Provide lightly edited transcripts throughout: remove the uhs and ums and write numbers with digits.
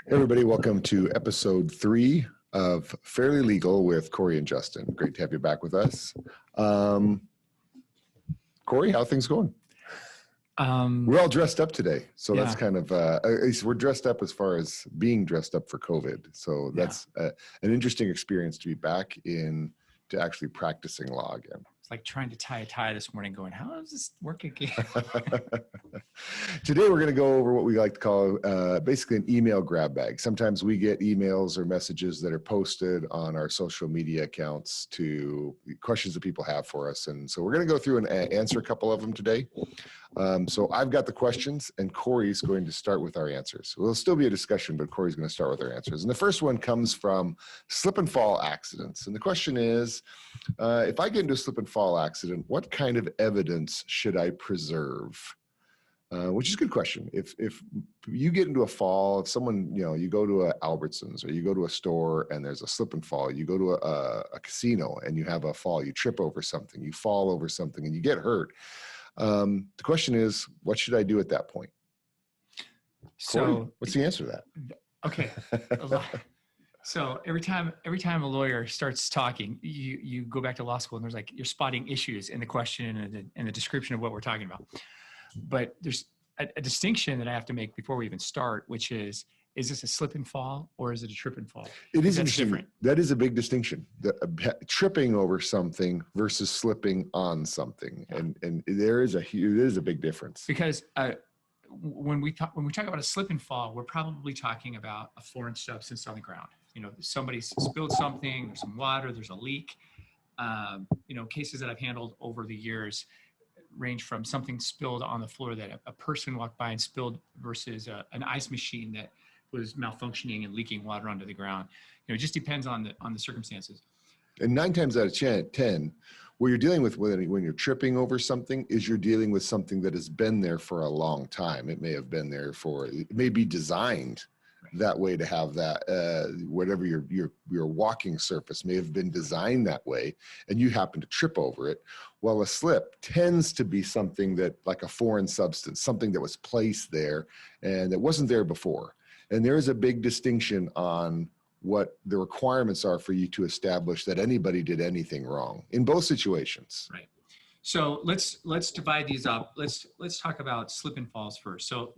Hey everybody, welcome to episode 3 of Fairly Legal with Cory and Justin. Great to have you back with us. Cory, how are things going? We're all dressed up today, so that's kind of, at least we're dressed up as far as being dressed up for COVID. So that's an interesting experience to be back in, to actually practicing law again. It's like trying to tie a tie this morning going, how does this work again? Today, we're going to go over what we like to call basically an email grab bag. Sometimes we get emails or messages that are posted on our social media accounts to questions that people have for us. And so we're going to go through and answer a couple of them today. So I've got the questions and Cory's going to start with our answers. Well, it'll still be a discussion, but Cory's going to start with our answers. And the first one comes from slip and fall accidents. And the question is, if I get into a slip and fall accident, what kind of evidence should I preserve? Which is a good question. If you get into a fall, if someone, you go to a Albertsons or you go to a store and there's a slip and fall, you go to a casino and you have a fall, you trip over something, you fall over something and you get hurt. The question is, what should I do at that point? So Cory, what's the answer to that? Okay. So every time a lawyer starts talking, you go back to law school and there's like, you're spotting issues in the question and the description of what we're talking about. But there's a distinction that I have to make before we even start, which is this a slip and fall or is it a trip and fall? It is different. That is a big distinction. Tripping over something versus slipping on something, and there is a big difference. Because when we talk about a slip and fall, we're probably talking about a foreign substance on the ground. Somebody spilled something, there's some water, there's a leak. Cases that I've handled over the years range from something spilled on the floor that a person walked by and spilled versus an ice machine that was malfunctioning and leaking water onto the ground. It just depends on the circumstances. And 9 times out of 10, what you're dealing with when you're tripping over something is you're dealing with something that has been there for a long time. It may have been there it may be designed that way to have that, whatever your walking surface may have been designed that way, and you happen to trip over it. Well, a slip tends to be something that, like a foreign substance, something that was placed there and that wasn't there before. And there is a big distinction on what the requirements are for you to establish that anybody did anything wrong in both situations. Right. So let's divide these up. Let's talk about slip and falls first. So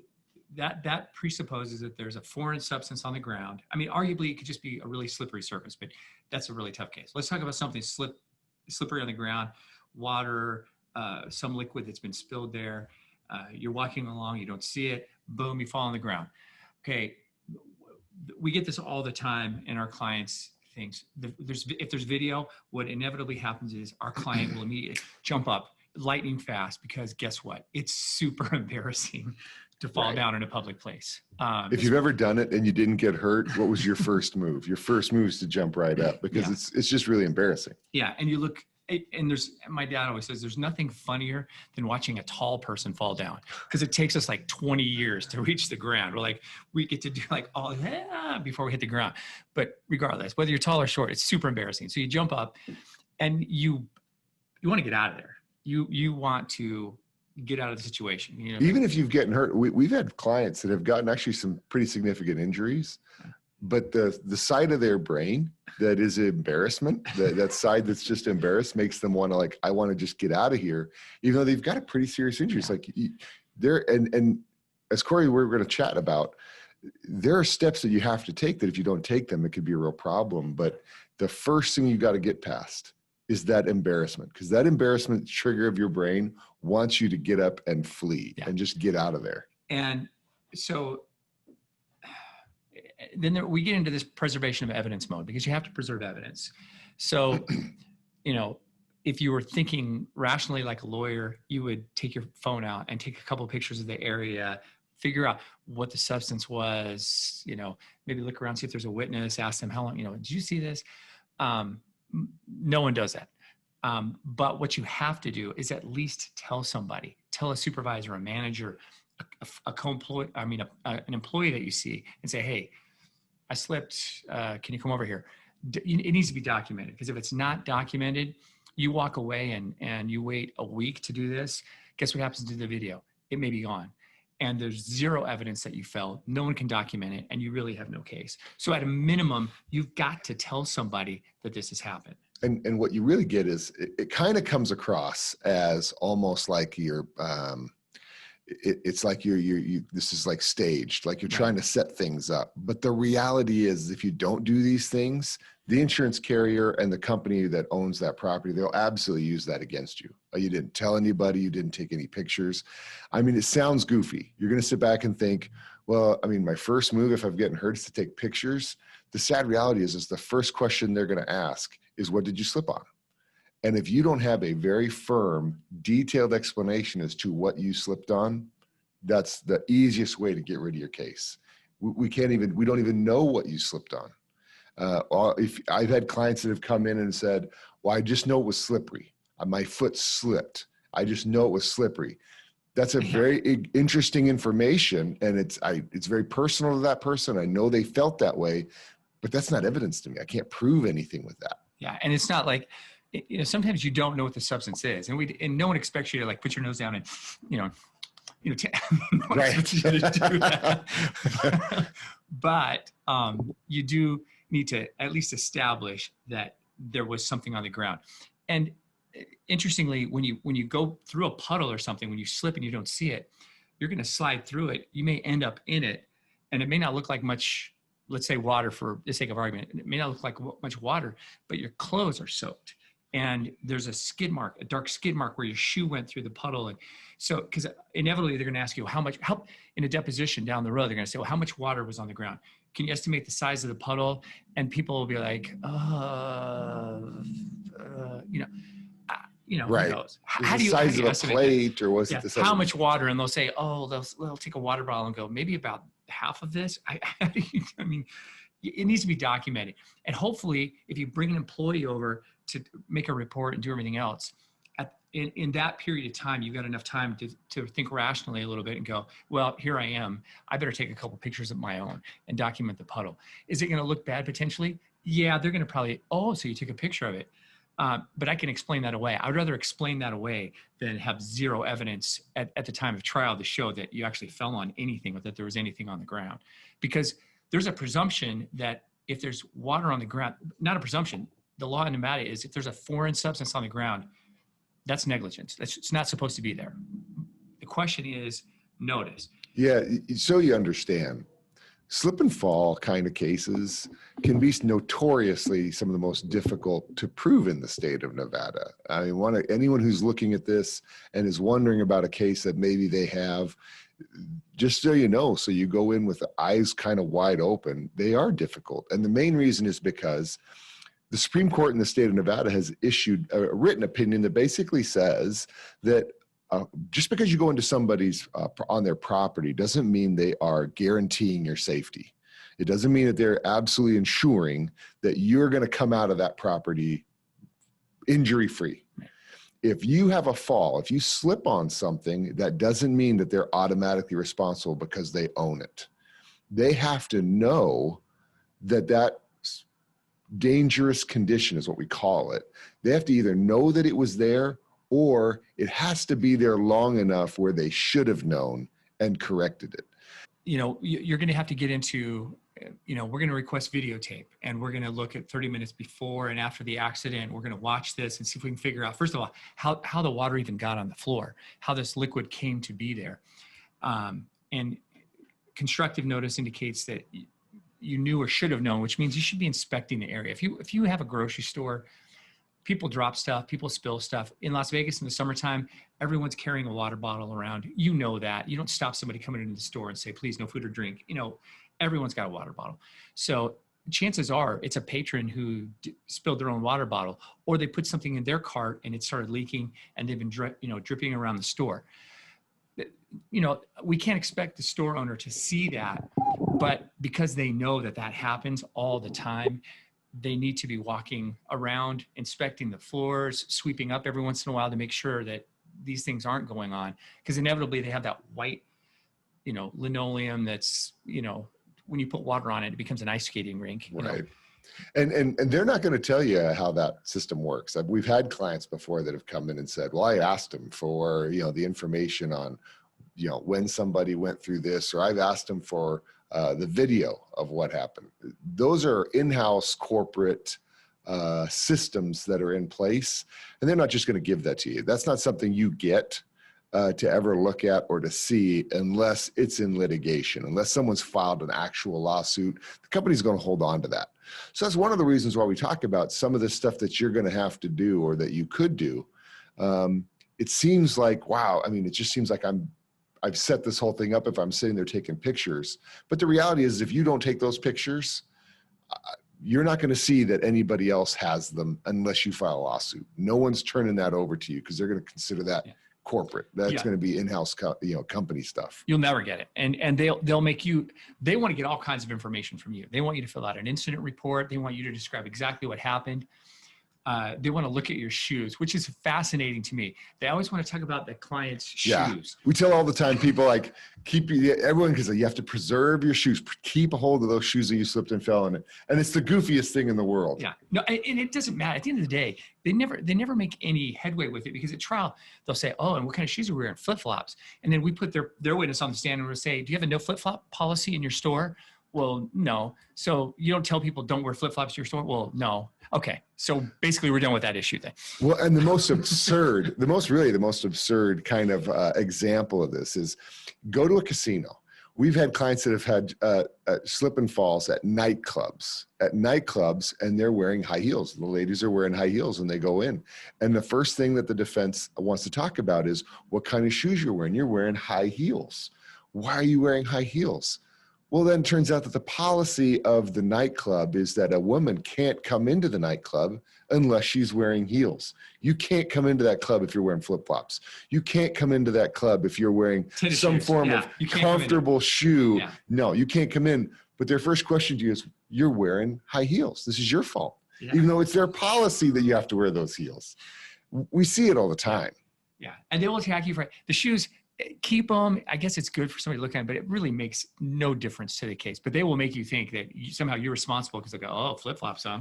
that presupposes that there's a foreign substance on the ground. I mean, arguably it could just be a really slippery surface, but that's a really tough case. Let's talk about something slippery on the ground, water, some liquid that's been spilled there. You're walking along, you don't see it, boom, you fall on the ground. Okay, we get this all the time in our clients' things. If there's video, what inevitably happens is our client will immediately jump up lightning fast because guess what? It's super embarrassing to fall down in a public place. If you've ever done it and you didn't get hurt, what was your first move? Your first move is to jump right up because it's just really embarrassing. Yeah, and you look, and my dad always says there's nothing funnier than watching a tall person fall down because it takes us like 20 years to reach the ground. We get to do like all before we hit the ground. But regardless, whether you're tall or short, it's super embarrassing. So you jump up and you want to get out of there. You want to get out of the situation. Even if you've gotten hurt, we've had clients that have gotten actually some pretty significant injuries, but the side of their brain that is embarrassment, that side that's just embarrassed makes them want to I want to just get out of here, even though they've got a pretty serious injury. It's like and as Cory, we're going to chat about, there are steps that you have to take that if you don't take them, it could be a real problem. But the first thing you got to get past is that embarrassment, because that embarrassment trigger of your brain wants you to get up and flee and just get out of there. And so then we get into this preservation of evidence mode because you have to preserve evidence. So, if you were thinking rationally like a lawyer, you would take your phone out and take a couple of pictures of the area, figure out what the substance was, maybe look around, see if there's a witness, ask them how long, did you see this? No one does that. But what you have to do is at least tell somebody, tell a supervisor, a manager, an employee that you see and say, hey, I slipped. Can you come over here? It needs to be documented, because if it's not documented, you walk away and you wait a week to do this. Guess what happens to the video? It may be gone. and there's zero evidence that you fell, no one can document it, and you really have no case. So at a minimum, you've got to tell somebody that this has happened. And what you really get is it kind of comes across as almost like you're, it's like this is like staged, like you're trying to set things up. But the reality is, if you don't do these things, the insurance carrier and the company that owns that property, they'll absolutely use that against you. You didn't tell anybody, you didn't take any pictures. I mean, it sounds goofy. You're going to sit back and think, well, I mean, my first move, if I'm getting hurt, is to take pictures. The sad reality is the first question they're going to ask is, what did you slip on? And if you don't have a very firm, detailed explanation as to what you slipped on, that's the easiest way to get rid of your case. We don't even know what you slipped on. If I've had clients that have come in and said, well, I just know it was slippery. My foot slipped. I just know it was slippery. That's a very interesting information. And it's very personal to that person. I know they felt that way, but that's not evidence to me. I can't prove anything with that. Yeah. And it's not like, sometimes you don't know what the substance is, and no one expects you to like put your nose down and, no one expects you to do that. But you do need to at least establish that there was something on the ground. And interestingly, when you go through a puddle or something, when you slip and you don't see it, you're going to slide through it. You may end up in it, and it may not look like much, let's say water for the sake of argument. It may not look like much water, but your clothes are soaked. And there's a skid mark, a dark skid mark where your shoe went through the puddle. And so, because inevitably they're going to ask you how in a deposition down the road, they're going to say, well, how much water was on the ground? Can you estimate the size of the puddle? And people will be like, right. Who knows? How do you size of a plate, or was it the size how much water? And they'll say, oh, they'll take a water bottle and go, maybe about half of this. I mean, it needs to be documented. And hopefully, if you bring an employee over to make a report and do everything else, in that period of time, you've got enough time to think rationally a little bit and go, well, here I am. I better take a couple pictures of my own and document the puddle. Is it going to look bad potentially? Yeah, they're going to probably, so you took a picture of it. But I can explain that away. I would rather explain that away than have zero evidence at the time of trial to show that you actually fell on anything or that there was anything on the ground. Because there's a presumption that if there's water on the ground, not a presumption, the law in Nevada is if there's a foreign substance on the ground, that's negligence. It's not supposed to be there. The question is notice. Yeah, so you understand. Slip and fall kind of cases can be notoriously some of the most difficult to prove in the state of Nevada. I mean, anyone who's looking at this and is wondering about a case that maybe they have, just so you know, so you go in with the eyes kind of wide open, they are difficult. And the main reason is because the Supreme Court in the state of Nevada has issued a written opinion that basically says that just because you go into somebody's on their property doesn't mean they are guaranteeing your safety. It doesn't mean that they're absolutely ensuring that you're going to come out of that property injury-free. If you have a fall, if you slip on something, that doesn't mean that they're automatically responsible because they own it. They have to know that that dangerous condition is what we call it. They have to either know that it was there, or it has to be there long enough where they should have known and corrected it. You're going to have to get into, we're going to request videotape, and we're going to look at 30 minutes before and after the accident. We're going to watch this and see if we can figure out, first of all, how the water even got on the floor, how this liquid came to be there. And constructive notice indicates that you knew or should have known, which means you should be inspecting the area. If you have a grocery store, people drop stuff, people spill stuff. In Las Vegas in the summertime, everyone's carrying a water bottle around. You know that. You don't stop somebody coming into the store and say, please, no food or drink. Everyone's got a water bottle. So chances are it's a patron who spilled their own water bottle, or they put something in their cart and it started leaking and they've been dripping around the store. We can't expect the store owner to see that, but because they know that happens all the time, they need to be walking around, inspecting the floors, sweeping up every once in a while to make sure that these things aren't going on. Because inevitably they have that white, linoleum that's, when you put water on it, it becomes an ice skating rink. Right. And they're not going to tell you how that system works. We've had clients before that have come in and said, well, I asked them for, the information on when somebody went through this, or I've asked them for the video of what happened. Those are in-house corporate systems that are in place, and they're not just going to give that to you. That's not something you get to ever look at or to see unless it's in litigation, unless someone's filed an actual lawsuit. The company's going to hold on to that. So that's one of the reasons why we talk about some of the stuff that you're going to have to do or that you could do. It seems like, wow, I mean, it just seems like I've set this whole thing up if I'm sitting there taking pictures. But the reality is, if you don't take those pictures, you're not going to see that anybody else has them unless you file a lawsuit. No one's turning that over to you because they're going to consider that corporate. That's going to be in-house, company stuff. You'll never get it. And they'll make you, they want to get all kinds of information from you. They want you to fill out an incident report. They want you to describe exactly what happened. They want to look at your shoes, which is fascinating to me. They always want to talk about the client's shoes. We tell all the time, people like everyone, because you have to preserve your shoes, keep a hold of those shoes that you slipped and fell in it. And it's the goofiest thing in the world. Yeah, no, and it doesn't matter. At the end of the day, they never make any headway with it, because at trial they'll say, oh, and what kind of shoes are we wearing? Flip-flops. And then we put their witness on the stand and we'll say, do you have a no flip-flop policy in your store? Well, no. So you don't tell people don't wear flip-flops to your store? Well, no. Okay. So basically we're done with that issue then. Well, and the most absurd, the most absurd kind of example of this is go to a casino. We've had clients that have had slip and falls at nightclubs, and they're wearing high heels. The ladies are wearing high heels and they go in. And the first thing that the defense wants to talk about is what kind of shoes you're wearing. You're wearing high heels. Why are you wearing high heels? Well, then it turns out that the policy of the nightclub is that a woman can't come into the nightclub unless she's wearing heels. You can't come into that club if you're wearing flip-flops. You can't come into that club if you're wearing some form of comfortable shoe. Yeah. No, you can't come in. But their first question to you is, you're wearing high heels. This is your fault. Yeah. Even though it's their policy that you have to wear those heels. We see it all the time. Yeah, and they will attack you for the shoes. Keep them. I guess it's good for somebody to look at them, but it really makes no difference to the case. But they will make you think that somehow you're responsible because they go, oh, flip-flops, huh?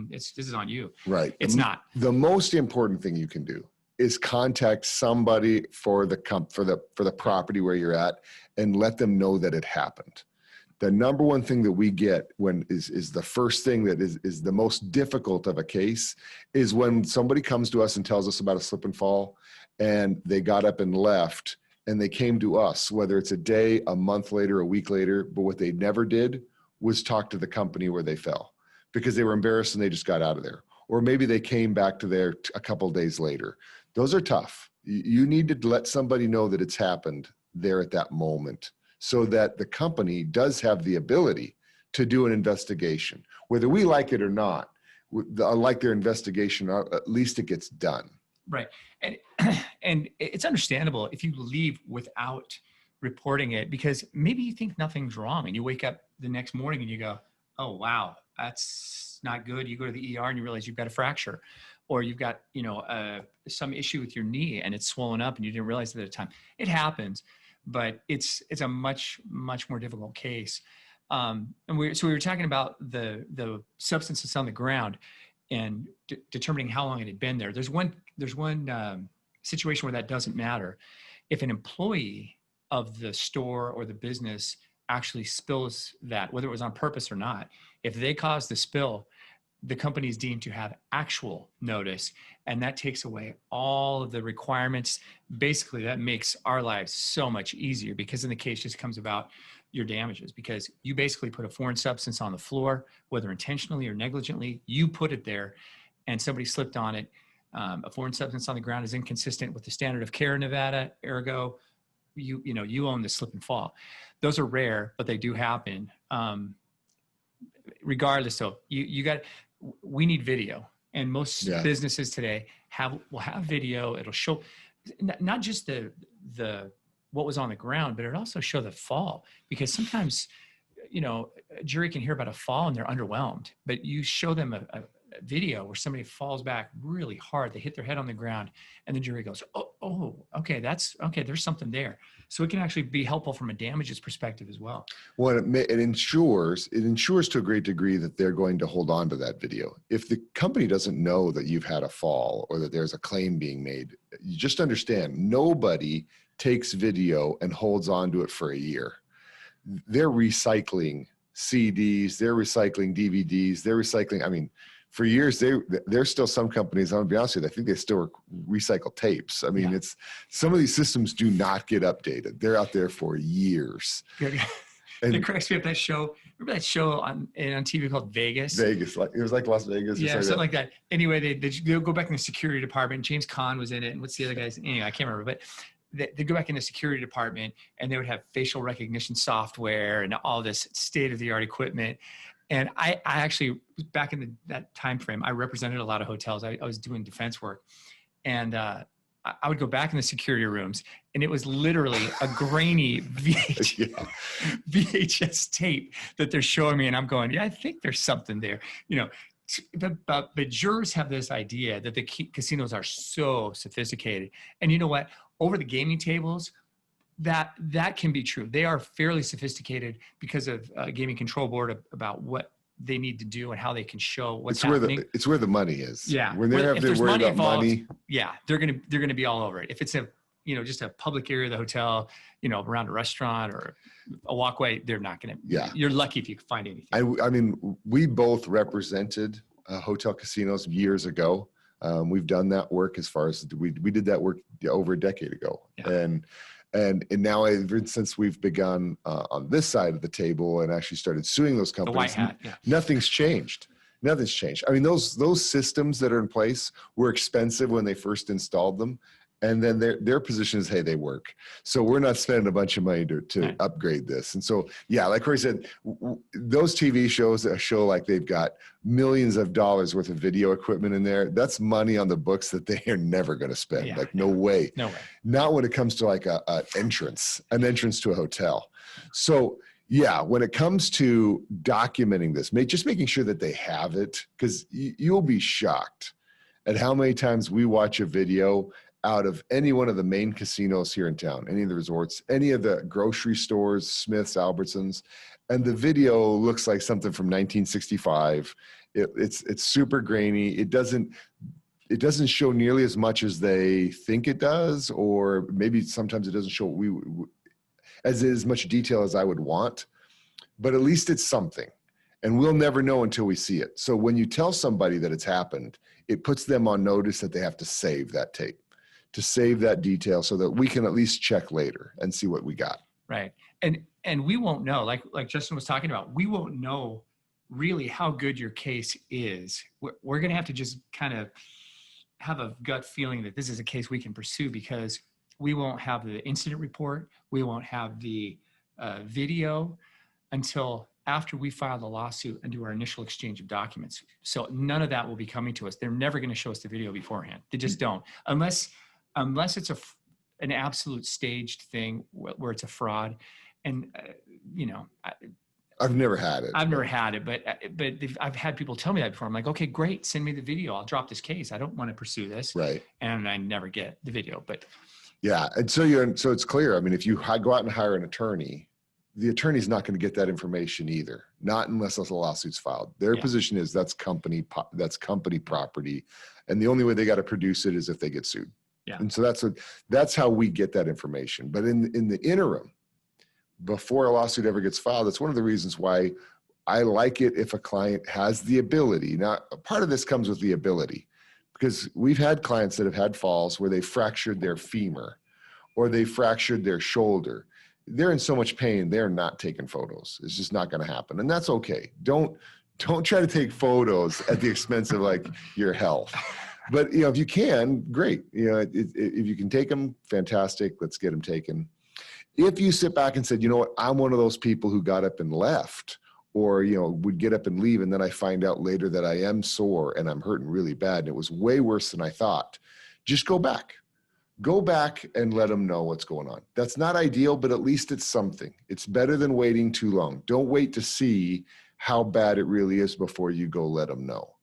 This is on you. Right. It's not. The most important thing you can do is contact somebody for the property where you're at and let them know that it happened. The number one thing that we get is the first thing that is the most difficult of a case is when somebody comes to us and tells us about a slip and fall, and they got up and left, and they came to us, whether it's a day, a month later, a week later, but what they never did was talk to the company where they fell because they were embarrassed and they just got out of there. Or maybe they came back to there a couple of days later. Those are tough. You need to let somebody know that it's happened there at that moment so that the company does have the ability to do an investigation. Whether we like it or not, like their investigation, at least it gets done. Right. And it's understandable if you leave without reporting it, because maybe you think nothing's wrong and you wake up the next morning and you go, oh, wow, that's not good. You go to the ER and you realize you've got a fracture, or you've got, some issue with your knee and it's swollen up and you didn't realize it at the time. It happens, but it's a much, much more difficult case. And we were talking about the substance that's on the ground and determining how long it had been there. There's one situation where that doesn't matter. If an employee of the store or the business actually spills that, whether it was on purpose or not, if they cause the spill, the company is deemed to have actual notice, and that takes away all of the requirements. Basically, that makes our lives so much easier, because then the case just comes about your damages, because you basically put a foreign substance on the floor, whether intentionally or negligently. You put it there and somebody slipped on it. A foreign substance on the ground is inconsistent with the standard of care in Nevada. Ergo, you own the slip and fall. Those are rare, but they do happen. Regardless, though, we need video, and most businesses today will have video. It'll show not just the what was on the ground, but it also show the fall, because sometimes a jury can hear about a fall and they're underwhelmed, but you show them a video where somebody falls back really hard, they hit their head on the ground, and the jury goes, oh, okay, there's something there. So it can actually be helpful from a damages perspective as well. Well, it ensures to a great degree that they're going to hold on to that video. If the company doesn't know that you've had a fall or that there's a claim being made, you just understand nobody takes video and holds on to it for a year. They're recycling CDs, they're recycling DVDs, they're recycling. I mean, for years, there's still some companies, I'm gonna be honest with you, I think they still recycle tapes. I mean, it's some of these systems do not get updated. They're out there for years. And it cracks me up, that show. Remember that show on TV called Vegas? Vegas, like it was like Las Vegas. Yeah, something like that. Anyway, they go back in the security department. James Caan was in it, and what's the other guy's? Anyway, I can't remember. But they go back in the security department, and they would have facial recognition software and all this state-of-the-art equipment. And I actually, back in that time frame, I represented a lot of hotels. I was doing defense work, and I would go back in the security rooms, and it was literally a grainy VHS tape that they're showing me. And I'm going, yeah, I think there's something there, but jurors have this idea that the casinos are so sophisticated. And you know what? Over the gaming tables, that can be true. They are fairly sophisticated because of gaming control board about what they need to do and how they can show what's happening. It's where the money is. Yeah. When they're worried about money. Yeah. They're going to be all over it. If it's just a public area of the hotel, around a restaurant or a walkway, they're not going to, you're lucky if you find anything. I mean, we both represented hotel casinos years ago. We've done that work as far as we did that work over a decade ago. Yeah. And now, since we've begun on this side of the table and actually started suing those companies, nothing's changed. Nothing's changed. I mean, those systems that are in place were expensive when they first installed them. And then their position is, hey, they work. So we're not spending a bunch of money to upgrade this. And so, like Cory said, those TV shows that show like they've got millions of dollars worth of video equipment in there, that's money on the books that they are never going to spend. No way. No way. Not when it comes to like an entrance to a hotel. So when it comes to documenting this, just making sure that they have it, because you'll be shocked at how many times we watch a video out of any one of the main casinos here in town, any of the resorts, any of the grocery stores, Smith's, Albertsons, and the video looks like something from 1965. It's super grainy. It doesn't show nearly as much as they think it does, or maybe sometimes it doesn't show as much detail as I would want, but at least it's something. And we'll never know until we see it. So when you tell somebody that it's happened, it puts them on notice that they have to save that tape, to save that detail so that we can at least check later and see what we got. Right. And we won't know, like Justin was talking about, we won't know really how good your case is. We're going to have to just kind of have a gut feeling that this is a case we can pursue, because we won't have the incident report. We won't have the video until after we file the lawsuit and do our initial exchange of documents. So none of that will be coming to us. They're never going to show us the video beforehand. They just don't, unless it's an absolute staged thing where it's a fraud. And I've never had it. I've never had it, but I've had people tell me that before. I'm like, okay, great, send me the video. I'll drop this case. I don't want to pursue this. Right. And I never get the video. But yeah, and so it's clear. I mean, if you go out and hire an attorney, the attorney's not going to get that information either, not unless a lawsuit's filed. Their position is that's company property, and the only way they got to produce it is if they get sued. Yeah. And so that's how we get that information. But in the interim, before a lawsuit ever gets filed, that's one of the reasons why I like it if a client has the ability. Now, part of this comes with the ability, because we've had clients that have had falls where they fractured their femur or they fractured their shoulder. They're in so much pain, they're not taking photos. It's just not going to happen. And that's okay. Don't try to take photos at the expense of like your health. But if you can, great. If you can take them, fantastic. Let's get them taken. If you sit back and said, you know what, I'm one of those people who got up and left, or would get up and leave, and then I find out later that I am sore and I'm hurting really bad, and it was way worse than I thought, just go back. Go back and let them know what's going on. That's not ideal, but at least it's something. It's better than waiting too long. Don't wait to see how bad it really is before you go let them know.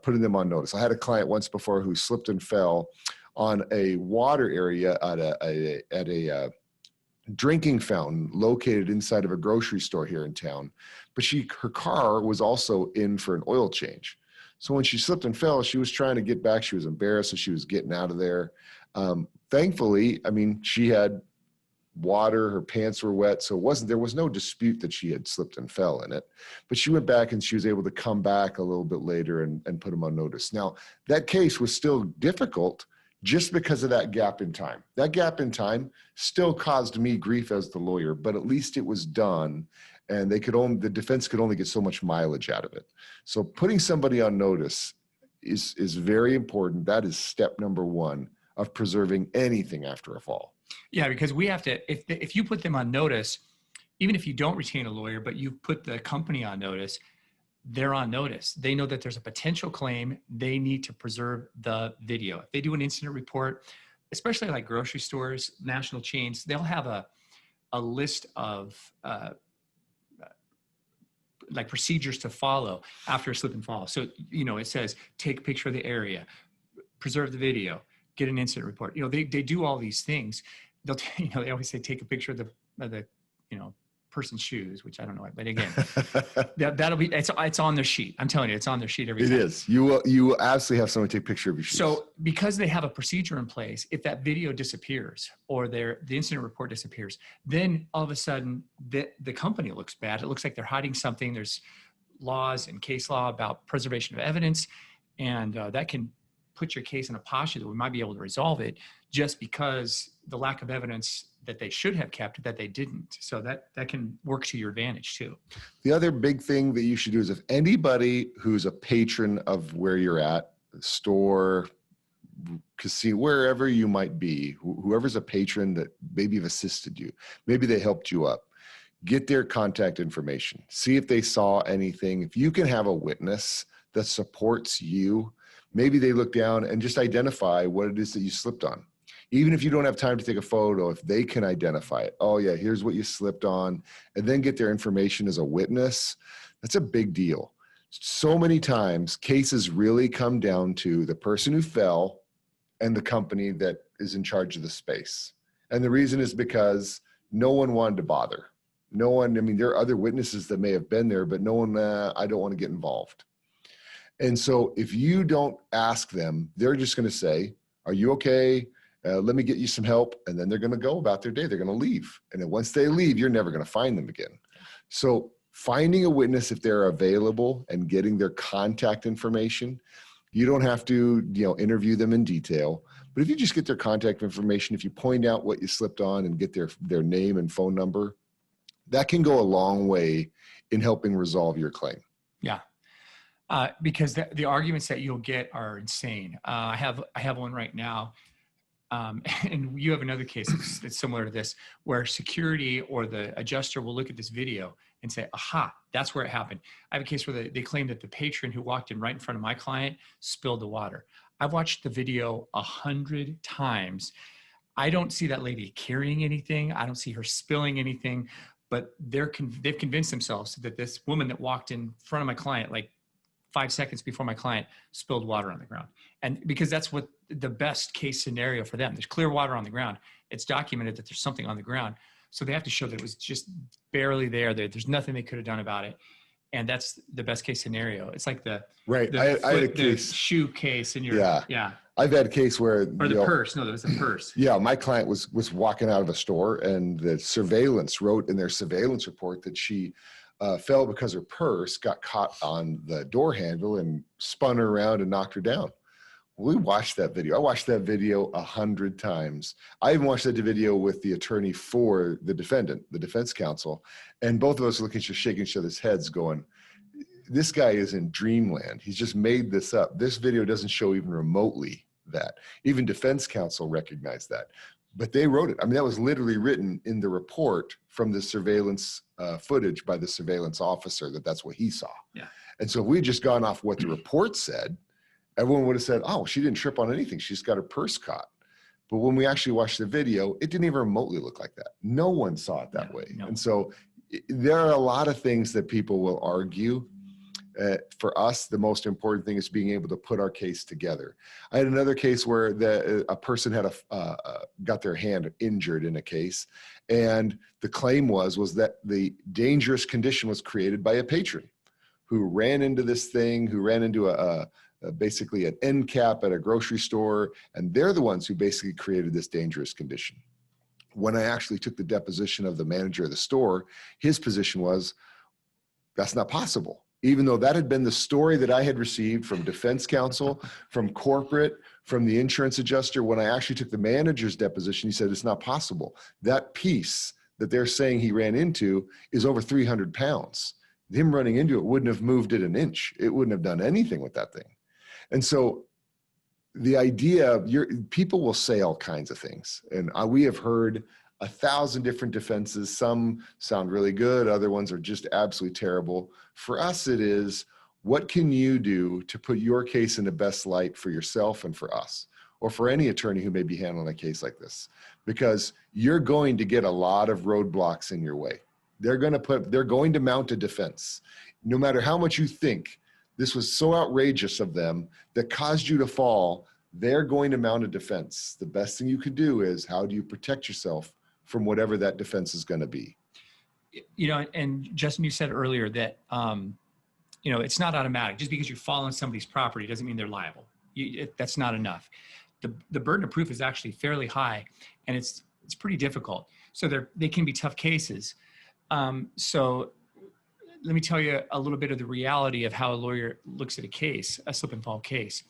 Putting them on notice. I had a client once before who slipped and fell on a water area at a drinking fountain located inside of a grocery store here in town, but her car was also in for an oil change. So when she slipped and fell, she was trying to get back. She was embarrassed, so she was getting out of there. Thankfully, I mean, she had water, her pants were wet, so there was no dispute that she had slipped and fell in it. But she went back and she was able to come back a little bit later and put them on notice. Now, that case was still difficult just because of that gap in time. That gap in time still caused me grief as the lawyer, but at least it was done, and the defense could only get so much mileage out of it. So putting somebody on notice is very important. That is step number one of preserving anything after a fall. Yeah, because we have to, if you put them on notice, even if you don't retain a lawyer, but you put the company on notice, they're on notice. They know that there's a potential claim. They need to preserve the video. If they do an incident report, especially like grocery stores, national chains, they'll have a list of like procedures to follow after a slip and fall. So, it says, take a picture of the area, preserve the video, get an incident report. They do all these things. They always say, take a picture of the person's shoes, which I don't know, but again, that'll be, it's on their sheet. I'm telling you, it's on their sheet every time. It is. You will absolutely have someone take a picture of your shoes. So because they have a procedure in place, if that video disappears or the incident report disappears, then all of a sudden the company looks bad. It looks like they're hiding something. There's laws and case law about preservation of evidence, and that can put your case in a posture that we might be able to resolve it just because the lack of evidence that they should have kept that they didn't. So that can work to your advantage too. The other big thing that you should do is if anybody who's a patron of where you're at, the store, casino, wherever you might be, whoever's a patron that maybe have assisted you, maybe they helped you up, get their contact information, see if they saw anything. If you can have a witness that supports you, maybe they look down and just identify what it is that you slipped on. Even if you don't have time to take a photo, if they can identify it, oh yeah, here's what you slipped on, and then get their information as a witness, that's a big deal. So many times cases really come down to the person who fell and the company that is in charge of the space. And the reason is because no one wanted to bother. No one, I mean, there are other witnesses that may have been there, but no one, I don't want to get involved. And so if you don't ask them, they're just going to say, are you okay? Let me get you some help. And then they're going to go about their day. They're going to leave. And then once they leave, you're never going to find them again. So finding a witness if they're available and getting their contact information, you don't have to, interview them in detail. But if you just get their contact information, if you point out what you slipped on and get their name and phone number, that can go a long way in helping resolve your claim. Yeah. Because the arguments that you'll get are insane. I have one right now. And you have another case that's similar to this, where security or the adjuster will look at this video and say, aha, that's where it happened. I have a case where they claim that the patron who walked in right in front of my client spilled the water. I've watched the video 100 times. I don't see that lady carrying anything. I don't see her spilling anything, but they've convinced themselves that this woman that walked in front of my client, like 5 seconds before my client, spilled water on the ground. And because that's what the best case scenario for them, there's clear water on the ground. It's documented that there's something on the ground. So they have to show that it was just barely there. There's nothing they could have done about it. And that's the best case scenario. It's like the shoe case in your, yeah. I've had a case where, or the purse. No, that was a purse. Yeah. My client was walking out of a store, and the surveillance wrote in their surveillance report that she fell because her purse got caught on the door handle and spun her around and knocked her down. We watched that video. I watched that video 100 times. I even watched that video with the attorney for the defendant, the defense counsel, and both of us looking, just shaking each other's heads going, this guy is in dreamland. He's just made this up. This video doesn't show even remotely that. Even defense counsel recognized that. But they wrote it. I mean, that was literally written in the report from the surveillance footage by the surveillance officer, that's what he saw. Yeah. And so if we had just gone off what the report said, everyone would have said, oh, she didn't trip on anything. She's got her purse caught. But when we actually watched the video, it didn't even remotely look like that. No one saw it that way. No. And so there are a lot of things that people will argue. For us, the most important thing is being able to put our case together. I had another case where a person had got their hand injured in a case, and the claim was that the dangerous condition was created by a patron who ran into this thing, who ran into basically an end cap at a grocery store, and they're the ones who basically created this dangerous condition. When I actually took the deposition of the manager of the store, his position was, that's not possible. Even though that had been the story that I had received from defense counsel, from corporate, from the insurance adjuster, when I actually took the manager's deposition, he said, it's not possible. That piece that they're saying he ran into is over 300 pounds. Him running into it wouldn't have moved it an inch. It wouldn't have done anything with that thing. And so the idea of people will say all kinds of things. And we have heard 1,000 different defenses. Some sound really good. Other ones are just absolutely terrible. For us, it is, what can you do to put your case in the best light for yourself and for us, or for any attorney who may be handling a case like this? Because you're going to get a lot of roadblocks in your way. They're going to mount a defense. No matter how much you think this was so outrageous of them that caused you to fall, they're going to mount a defense. The best thing you could do is, how do you protect yourself from whatever that defense is going to be? You know, and Justin, you said earlier that, you know, it's not automatic. Just because you fall on somebody's property doesn't mean they're liable. That's not enough. The burden of proof is actually fairly high, and it's pretty difficult. So they can be tough cases. So let me tell you a little bit of the reality of how a lawyer looks at a case, a slip and fall case.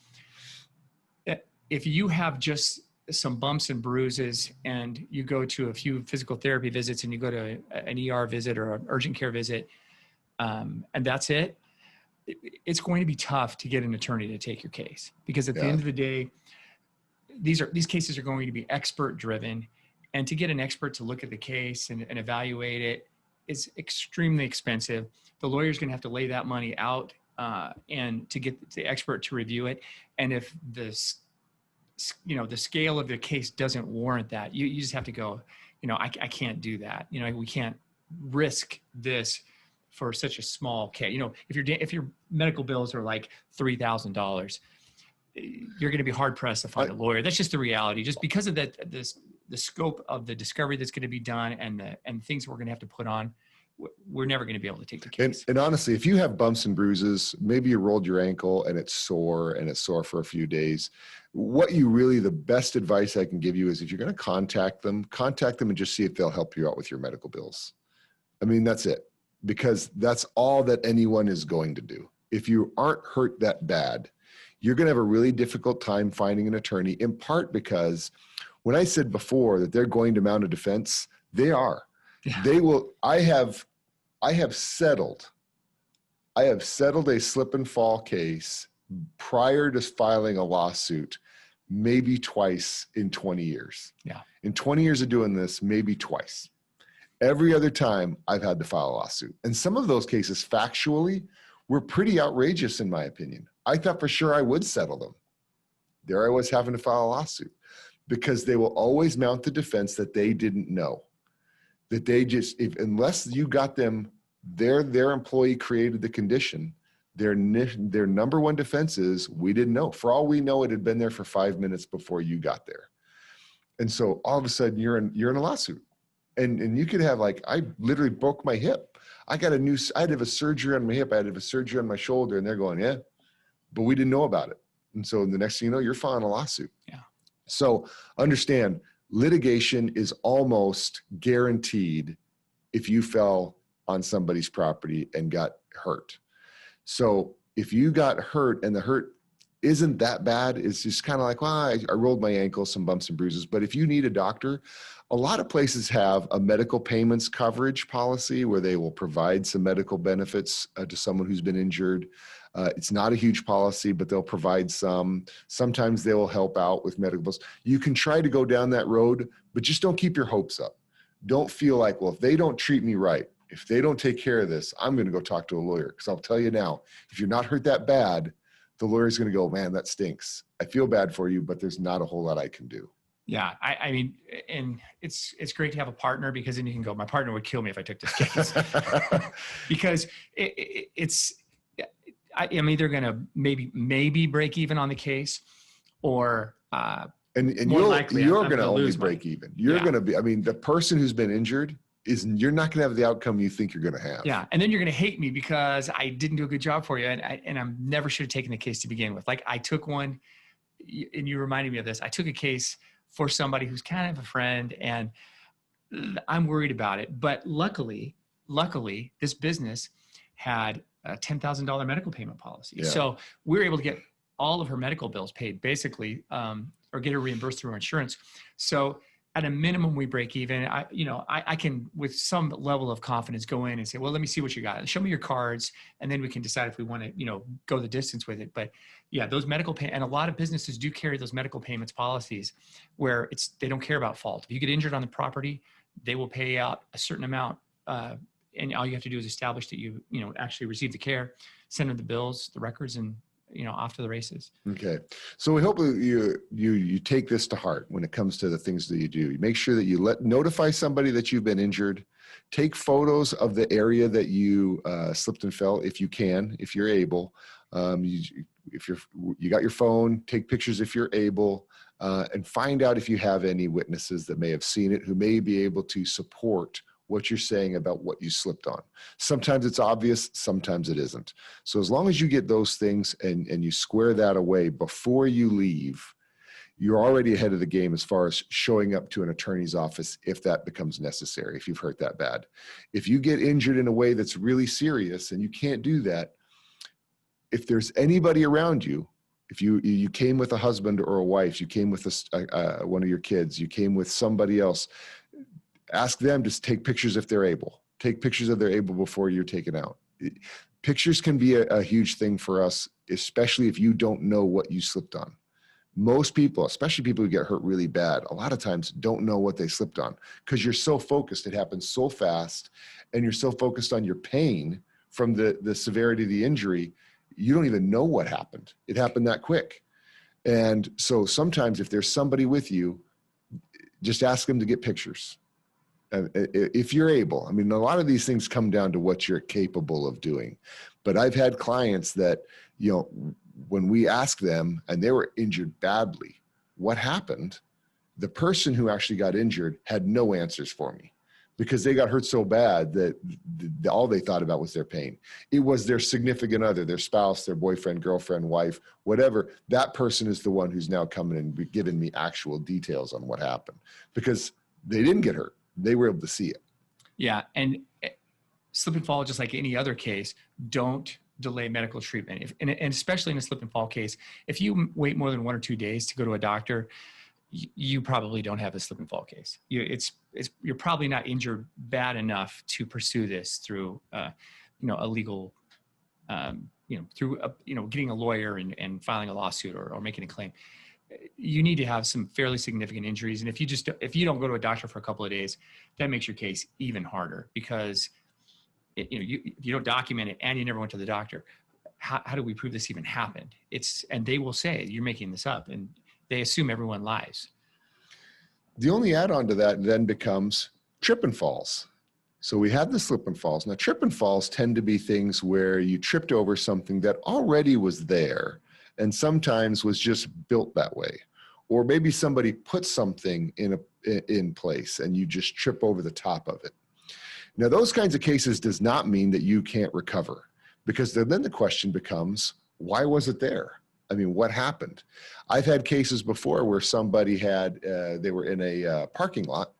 If you have just some bumps and bruises and you go to a few physical therapy visits and you go to an ER visit or an urgent care visit, and that's it, it's going to be tough to get an attorney to take your case, because at the end of the day, these cases are going to be expert driven, and to get an expert to look at the case and evaluate it is extremely expensive. The lawyer's going to have to lay that money out and to get the expert to review it. And if the scale of the case doesn't warrant that, you just have to go, I can't do that. We can't risk this for such a small case. If your medical bills are like $3,000, you're going to be hard pressed to find a lawyer. That's just the reality. Just because of the scope of the discovery that's going to be done and things we're going to have to put on, we're never going to be able to take the case. And honestly, if you have bumps and bruises, maybe you rolled your ankle and it's sore for a few days. The best advice I can give you is, if you're going to contact them and just see if they'll help you out with your medical bills. I mean, that's it, because that's all that anyone is going to do. If you aren't hurt that bad, you're going to have a really difficult time finding an attorney, in part because when I said before that they're going to mount a defense, they are. Yeah. They will. I have settled a slip and fall case prior to filing a lawsuit maybe twice in 20 years. Yeah. In 20 years of doing this, maybe twice. Every other time I've had to file a lawsuit. And some of those cases factually were pretty outrageous in my opinion. I thought for sure I would settle them. There I was having to file a lawsuit, because they will always mount the defense that they didn't know. That they unless you got them, their employee created the condition, their number one defense is, we didn't know. For all we know, it had been there for 5 minutes before you got there. And so all of a sudden you're in a lawsuit. And you could have, like, I literally broke my hip. I had to have a surgery on my hip. I had to have a surgery on my shoulder. And they're going, yeah, but we didn't know about it. And so the next thing you know, you're filing a lawsuit. Yeah. So understand, litigation is almost guaranteed if you fell on somebody's property and got hurt. So if you got hurt and the hurt isn't that bad, it's just kind of like, well, I rolled my ankle, some bumps and bruises. But if you need a doctor, a lot of places have a medical payments coverage policy where they will provide some medical benefits to someone who's been injured. It's not a huge policy, but they'll provide some. Sometimes they will help out with medical bills. You can try to go down that road, but just don't keep your hopes up. Don't feel like, well, if they don't treat me right, if they don't take care of this, I'm going to go talk to a lawyer. Because I'll tell you now, if you're not hurt that bad, the lawyer's going to go, man, that stinks. I feel bad for you, but there's not a whole lot I can do. Yeah, I mean, and it's great to have a partner, because then you can go, my partner would kill me if I took this case. Because I'm either going to maybe break even on the case, or and you're going to only break even. You're going to be, I mean, the person who's been injured you're not going to have the outcome you think you're going to have. Yeah. And then you're going to hate me because I didn't do a good job for you. And I'm never should have taken the case to begin with. Like I took one, and you reminded me of this. I took a case for somebody who's kind of a friend, and I'm worried about it. But luckily, this business had a $10,000 medical payment policy. Yeah. So we were able to get all of her medical bills paid basically, or get her reimbursed through her insurance. So at a minimum, we break even. I can, with some level of confidence, go in and say, well, let me see what you got. Show me your cards. And then we can decide if we want to, go the distance with it. But yeah, those medical and a lot of businesses do carry those medical payments policies where they don't care about fault. If you get injured on the property, they will pay out a certain amount. And all you have to do is establish that you actually received the care, send them the bills, the records, and off to the races. Okay. So we hope that you take this to heart when it comes to the things that you do. You make sure that you notify somebody that you've been injured. Take photos of the area that you slipped and fell if you can, if you're able. If you got your phone, take pictures if you're able, and find out if you have any witnesses that may have seen it who may be able to support what you're saying about what you slipped on. Sometimes it's obvious, sometimes it isn't. So as long as you get those things and you square that away before you leave, you're already ahead of the game as far as showing up to an attorney's office if that becomes necessary, if you've hurt that bad. If you get injured in a way that's really serious and you can't do that, if there's anybody around you, if you came with a husband or a wife, you came with one of your kids, you came with somebody else, ask them to take pictures if they're able. Take pictures if they're able before you're taken out. Pictures can be a huge thing for us, especially if you don't know what you slipped on. Most people, especially people who get hurt really bad, a lot of times don't know what they slipped on because you're so focused. It happens so fast, and you're so focused on your pain from the severity of the injury, you don't even know what happened. It happened that quick. And so sometimes if there's somebody with you, just ask them to get pictures. If you're able. I mean, a lot of these things come down to what you're capable of doing. But I've had clients that, when we ask them and they were injured badly, what happened? The person who actually got injured had no answers for me because they got hurt so bad that all they thought about was their pain. It was their significant other, their spouse, their boyfriend, girlfriend, wife, whatever. That person is the one who's now coming and giving me actual details on what happened because they didn't get hurt. They were able to see it. Yeah. And slip and fall, just like any other case, don't delay medical treatment. And especially in a slip and fall case, if you wait more than 1 or 2 days to go to a doctor, you probably don't have a slip and fall case. You're probably not injured bad enough to pursue this through, a legal, through, getting a lawyer and filing a lawsuit or making a claim. You need to have some fairly significant injuries. And if you don't go to a doctor for a couple of days, that makes your case even harder because if you don't document it and you never went to the doctor, how do we prove this even happened? And they will say, you're making this up, and they assume everyone lies. The only add-on to that then becomes trip and falls. So we have the slip and falls. Now, trip and falls tend to be things where you tripped over something that already was there and sometimes was just built that way. Or maybe somebody put something in place and you just trip over the top of it. Now, those kinds of cases does not mean that you can't recover, because then the question becomes, why was it there? I mean, what happened? I've had cases before where somebody they were in a parking lot,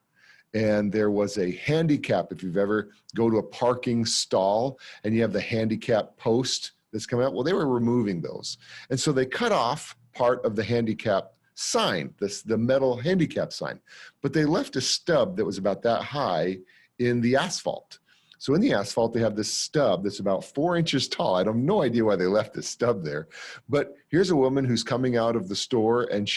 and there was a handicap. If you've ever go to a parking stall and you have the handicap post that's coming out, well, they were removing those. And so they cut off part of the handicap sign, the metal handicap sign, but they left a stub that was about that high in the asphalt. So in the asphalt, they have this stub that's about 4 inches tall. I have no idea why they left this stub there, but here's a woman who's coming out of the store and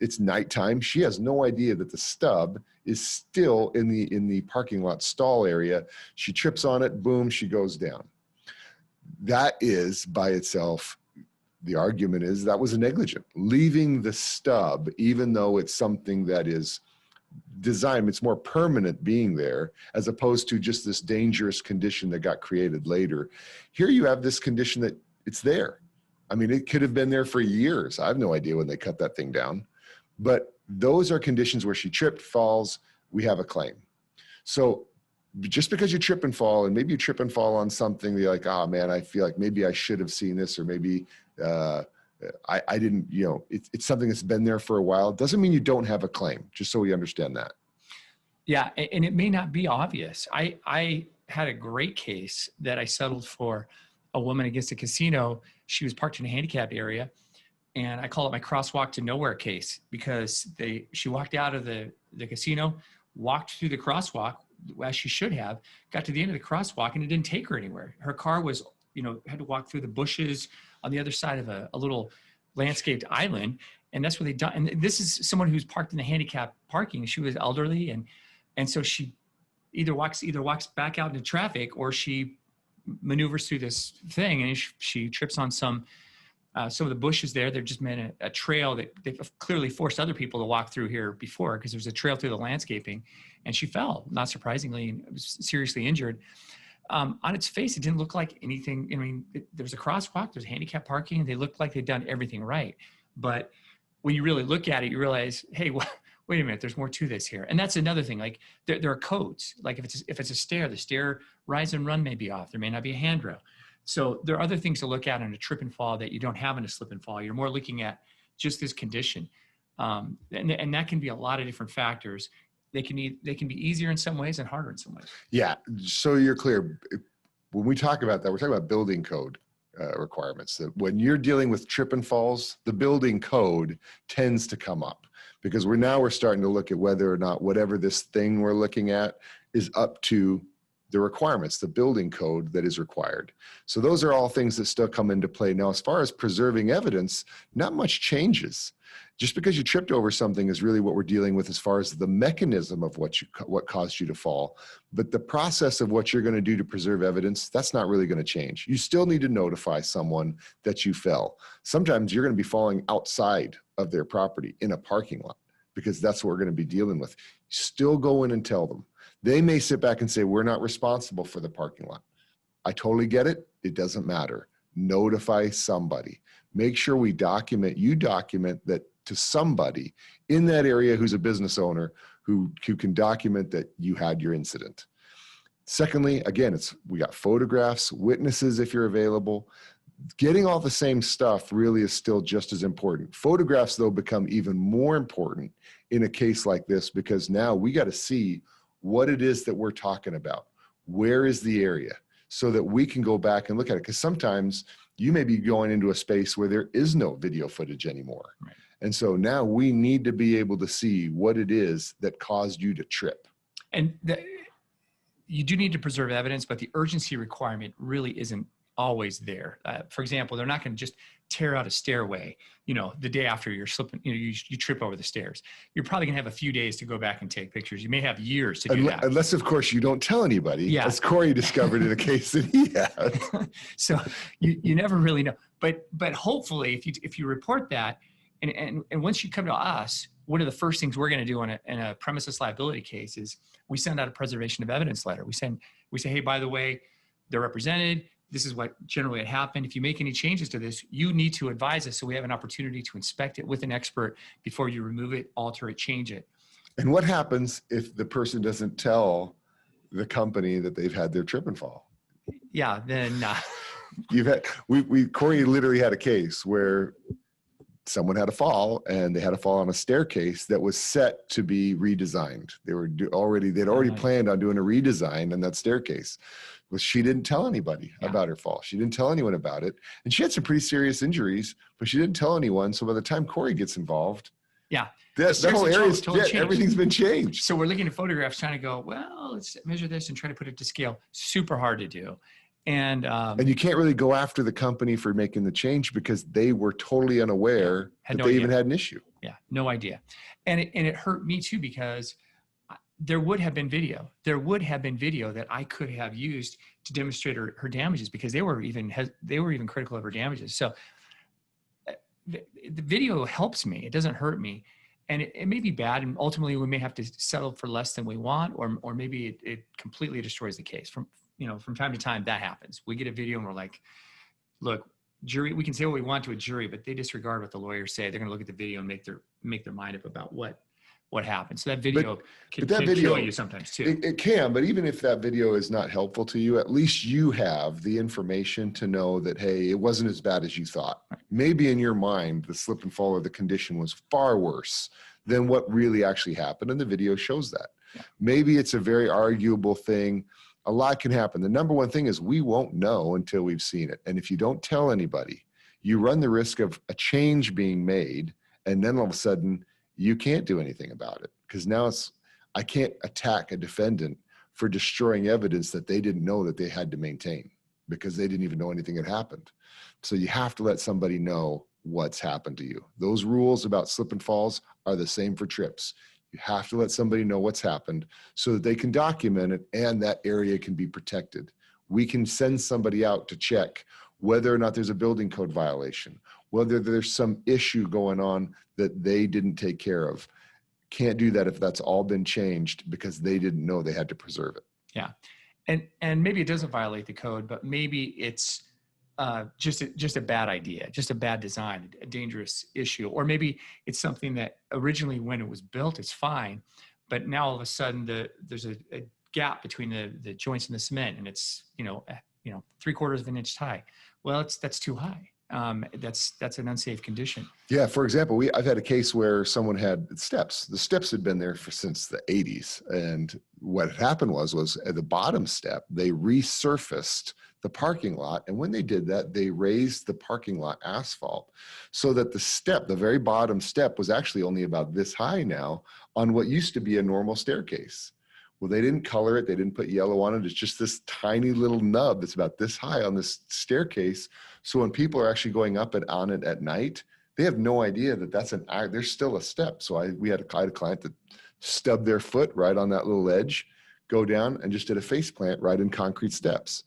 it's nighttime. She has no idea that the stub is still in the parking lot stall area. She trips on it, boom, she goes down. That is by itself, the argument is that was negligent. Leaving the stub, even though it's something that is designed, it's more permanent being there, as opposed to just this dangerous condition that got created later. Here you have this condition that it's there. I mean, it could have been there for years. I have no idea when they cut that thing down. But those are conditions where she tripped, falls, we have a claim. So just because you trip and fall, and maybe you trip and fall on something that you're like, oh man, I feel like maybe I should have seen this, or maybe I didn't, it's something that's been there for a while. Doesn't mean you don't have a claim, just so we understand that. Yeah. And it may not be obvious. I had a great case that I settled for a woman against a casino. She was parked in a handicapped area, and I call it my crosswalk to nowhere case, because she walked out of the casino, walked through the crosswalk as she should have, got to the end of the crosswalk, and it didn't take her anywhere. Her car was, had to walk through the bushes on the other side of a little landscaped island. And that's what they done. And this is someone who's parked in the handicapped parking. She was elderly. And so she either walks back out into traffic, or she maneuvers through this thing, and she trips on some of the bushes there. They're just meant a trail that they've clearly forced other people to walk through here before, because there's a trail through the landscaping, and she fell, not surprisingly, and was seriously injured. On its face, it didn't look like anything. I mean, there was a crosswalk, there's handicap parking. They looked like they'd done everything right. But when you really look at it, you realize, hey, wait a minute, there's more to this here. And that's another thing. Like there are codes. Like if it's a stair, the stair rise and run may be off. There may not be a handrail. So there are other things to look at in a trip and fall that you don't have in a slip and fall. You're more looking at just this condition. And that can be a lot of different factors. They can be easier in some ways and harder in some ways. Yeah. So you're clear. When we talk about that, we're talking about building code requirements. That when you're dealing with trip and falls, the building code tends to come up, because we're starting to look at whether or not whatever this thing we're looking at is up to the requirements, the building code that is required. So those are all things that still come into play. Now, as far as preserving evidence, not much changes. Just because you tripped over something is really what we're dealing with as far as the mechanism of what caused you to fall. But the process of what you're going to do to preserve evidence, that's not really going to change. You still need to notify someone that you fell. Sometimes you're going to be falling outside of their property in a parking lot, because that's what we're going to be dealing with. Still go in and tell them. They may sit back and say, we're not responsible for the parking lot. I totally get it. It doesn't matter. Notify somebody. Make sure you document that to somebody in that area who's a business owner who can document that you had your incident. Secondly, again, we got photographs, witnesses if you're available. Getting all the same stuff really is still just as important. Photographs, though, become even more important in a case like this, because now we got to see what it is that we're talking about. Where is the area? So that we can go back and look at it. Because sometimes you may be going into a space where there is no video footage anymore. Right. And so now we need to be able to see what it is that caused you to trip. And you do need to preserve evidence, but the urgency requirement really isn't always there. For example, they're not going to just tear out a stairway, the day after you're slipping, you trip over the stairs. You're probably going to have a few days to go back and take pictures. You may have years to do that. Unless, of course, you don't tell anybody, as Cory discovered in a case that he had. So you never really know. But hopefully, if you report that, and once you come to us, one of the first things we're going to do in a premises liability case is we send out a preservation of evidence letter. We say, hey, by the way, they're represented. This is what generally had happened. If you make any changes to this, you need to advise us so we have an opportunity to inspect it with an expert before you remove it, alter it, change it. And what happens if the person doesn't tell the company that they've had their trip and fall? Yeah, then Cory literally had a case where someone had a fall, and they had a fall on a staircase that was set to be redesigned. They'd already planned on doing a redesign on that staircase. Well, she didn't tell anybody about her fall. She didn't tell anyone about it. And she had some pretty serious injuries, but she didn't tell anyone. So by the time Cory gets involved, that whole area, everything's been changed. So we're looking at photographs trying to go, well, let's measure this and try to put it to scale. Super hard to do. And you can't really go after the company for making the change, because they were totally unaware that they even had an issue. Yeah, no idea. And it hurt me too, because there would have been video. There would have been video that I could have used to demonstrate her damages, because they were even critical of her damages. So the video helps me. It doesn't hurt me. And it may be bad, and ultimately we may have to settle for less than we want, or maybe it completely destroys the case. From time to time that happens. We get a video and we're like, look, jury, we can say what we want to a jury, but they disregard what the lawyers say. They're going to look at the video and make their mind up about what what happened. So that video can that kill you sometimes too. It can, but even if that video is not helpful to you, at least you have the information to know that, hey, it wasn't as bad as you thought. Maybe in your mind, the slip and fall or the condition was far worse than what really actually happened. And the video shows that. Yeah. Maybe it's a very arguable thing. A lot can happen. The number one thing is we won't know until we've seen it. And if you don't tell anybody, you run the risk of a change being made. And then all of a sudden you can't do anything about it, because now I can't attack a defendant for destroying evidence that they didn't know that they had to maintain, because they didn't even know anything had happened. So you have to let somebody know what's happened to you. Those rules about slip and falls are the same for trips. You have to let somebody know what's happened so that they can document it and that area can be protected. We can send somebody out to check whether or not there's a building code violation, whether there's some issue going on that they didn't take care of. Can't do that if that's all been changed because they didn't know they had to preserve it. Yeah. And maybe it doesn't violate the code, but maybe it's just a bad idea, just a bad design, a dangerous issue. Or maybe it's something that originally when it was built, it's fine, but now all of a sudden there's a gap between the joints and the cement, and it's, 3/4 of an inch high. Well, that's too high. That's an unsafe condition. Yeah. For example, I've had a case where someone had steps. The steps had been there since the 80s. And what happened was at the bottom step, they resurfaced the parking lot. And when they did that, they raised the parking lot asphalt so that the very bottom step was actually only about this high now on what used to be a normal staircase. Well, they didn't color it. They didn't put yellow on it. It's just this tiny little nub that's about this high on this staircase. So when people are actually going up and on it at night, they have no idea that there's still a step. So I had a client that stubbed their foot right on that little ledge, go down and just did a face plant right in concrete steps.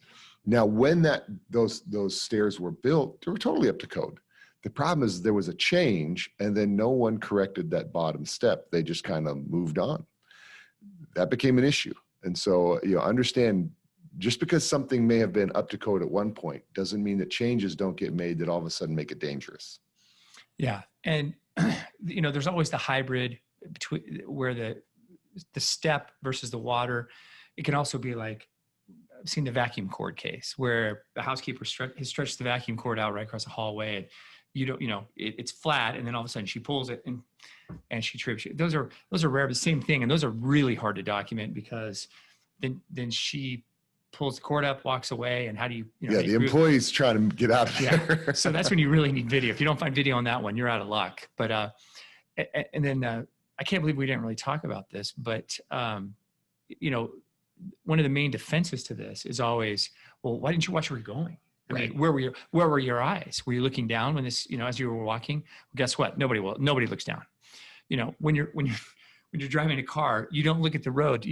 Now, when those stairs were built, they were totally up to code. The problem is there was a change and then no one corrected that bottom step. They just kind of moved on. That became an issue. And so, understand, just because something may have been up to code at one point doesn't mean that changes don't get made that all of a sudden make it dangerous. Yeah. And, there's always the hybrid between where the step versus the water. It can also be like, I've seen the vacuum cord case where the housekeeper has stretched the vacuum cord out right across the hallway, and it's flat, and then all of a sudden she pulls it and she trips you. Those are rare, but the same thing. And those are really hard to document because then she pulls the cord up, walks away, and how do you, the employee's trying to get out of there. Yeah. So that's when you really need video. If you don't find video on that one, you're out of luck. But, and then I can't believe we didn't really talk about this, but, one of the main defenses to this is always, well, why didn't you watch where you're going? I mean, where were your eyes? Were you looking down when this, as you were walking? Well, guess what? Nobody looks down. When you're driving a car, you don't look at the road,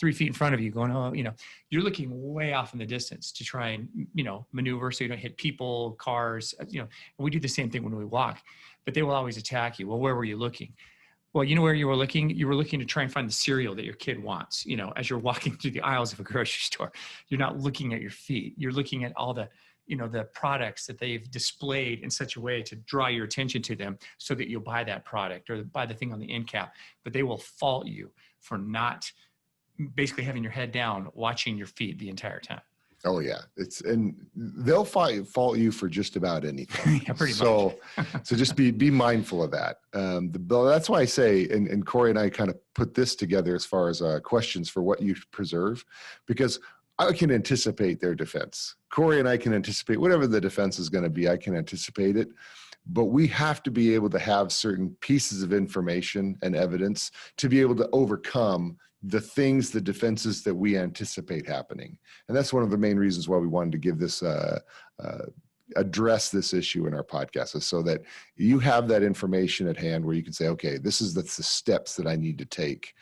3 feet in front of you going, you're looking way off in the distance to try and, maneuver so you don't hit people, cars, and we do the same thing when we walk, but they will always attack you. Well, where were you looking? Well, where you were looking? You were looking to try and find the cereal that your kid wants, as you're walking through the aisles of a grocery store. You're not looking at your feet. You're looking at all the, the products that they've displayed in such a way to draw your attention to them so that you'll buy that product or buy the thing on the end cap. But they will fault you for not basically having your head down, watching your feet the entire time. Oh yeah, and they'll fault you for just about anything. Yeah, pretty much. So just be mindful of that. That's why I say, and Cory and I kind of put this together as far as questions for what you preserve, because I can anticipate their defense. Cory and I can anticipate whatever the defense is going to be. I can anticipate it, but we have to be able to have certain pieces of information and evidence to be able to overcome the defenses that we anticipate happening. And that's one of the main reasons why we wanted to give this, address this issue in our podcast, is so that you have that information at hand where you can say, okay, this is the steps that I need to take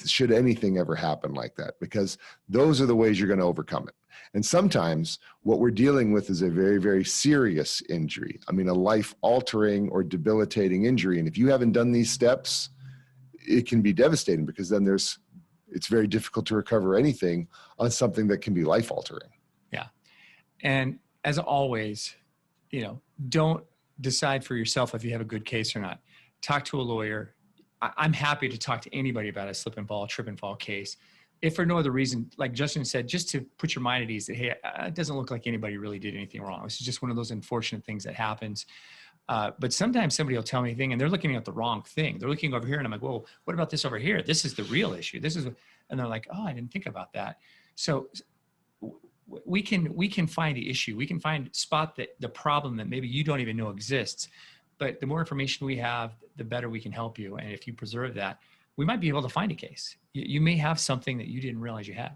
should anything ever happen like that, because those are the ways you're going to overcome it. And sometimes what we're dealing with is a very, very serious injury. I mean, a life-altering or debilitating injury. And if you haven't done these steps, it can be devastating, because then it's very difficult to recover anything on something that can be life-altering. Yeah. And as always, don't decide for yourself if you have a good case or not. Talk to a lawyer. I'm happy to talk to anybody about a slip and fall, trip and fall case. If for no other reason, like Justin said, just to put your mind at ease that, hey, it doesn't look like anybody really did anything wrong. This is just one of those unfortunate things that happens. But sometimes somebody will tell me anything and they're looking at the wrong thing. They're looking over here and I'm like, well, what about this over here? This is the real issue. And they're like, oh, I didn't think about that. So we can find the issue. We can spot the problem that maybe you don't even know exists. But the more information we have, the better we can help you. And if you preserve that, we might be able to find a case. You may have something that you didn't realize you had.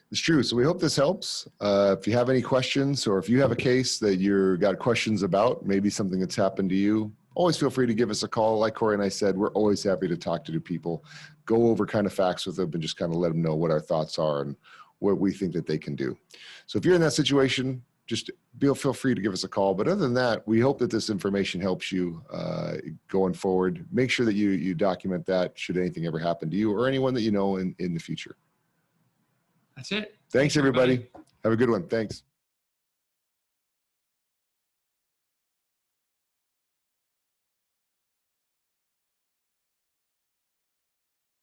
It's true. So we hope this helps. If you have any questions, or if you have a case that you've got questions about, maybe something that's happened to you, always feel free to give us a call. Like Cory and I said, we're always happy to talk to people, go over kind of facts with them and just kind of let them know what our thoughts are and what we think that they can do. So if you're in that situation, just feel free to give us a call. But other than that, we hope that this information helps you going forward. Make sure that you document that should anything ever happen to you or anyone that you know in the future. That's it. Thanks, everybody. Have a good one. Thanks.